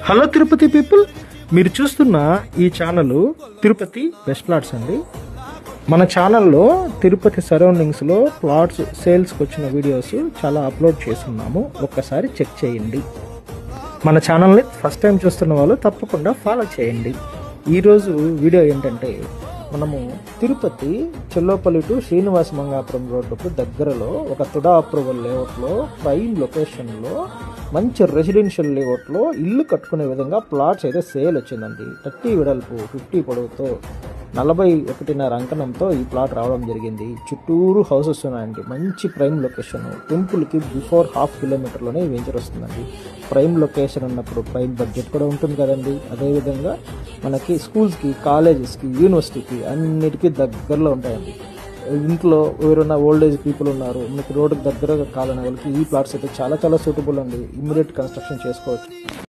Hello Tirupati people, మీరు చూస్తున్న ఈ ఛానల్ తిరుపతి బెస్ట్ ప్లాట్స్ అండి. మన ఛానల్లో తిరుపతి సరౌండింగ్స్లో ప్లాట్స్ సేల్స్కి వచ్చిన వీడియోస్ చాలా అప్లోడ్ చేస్తున్నాము, ఒక్కసారి చెక్ చేయండి. మన ఛానల్ని ఫస్ట్ టైం చూస్తున్న వాళ్ళు తప్పకుండా ఫాలో చేయండి. ఈరోజు వీడియో ఏంటంటే, మనము తిరుపతి చెల్లోపల్లి టు శ్రీనివాస మంగాపురం రోడ్డుకు దగ్గరలో ఒక తుడా అప్రూవల్ లేఅవుట్లో ప్రైమ్ లొకేషన్లో మంచి రెసిడెన్షియల్ లేఅవుట్లో ఇల్లు కట్టుకునే విధంగా ప్లాట్స్ అయితే సేల్ వచ్చిందండి. 30 వెడల్పు 50 పొడవుతో 41.5 అంకణంతో ఈ ప్లాట్ రావడం జరిగింది. చుట్టూరు హౌసెస్ ఉన్నాయండి. మంచి ప్రైమ్ లొకేషన్, టెంపుల్కి బిఫోర్ 1/2 కిలోమీటర్లోనే వెంచర్ వస్తుందండి. ప్రైమ్ లొకేషన్ ఉన్నప్పుడు ప్రైమ్ బడ్జెట్ కూడా ఉంటుంది కదండి. అదేవిధంగా మనకి స్కూల్స్కి, కాలేజెస్కి, యూనివర్సిటీకి అన్నిటికీ దగ్గరలో ఉంటాయండి. ఇంట్లో ఎవరైనా ఓల్డ్ ఏజ్ పీపుల్ ఉన్నారు, మనకి రోడ్డుకి దగ్గరగా కావాలనే వాళ్ళకి ఈ ప్లాట్స్ అయితే చాలా సూటబుల్ అండి. ఇమ్మీడియట్ కన్స్ట్రక్షన్ చేసుకోవచ్చు.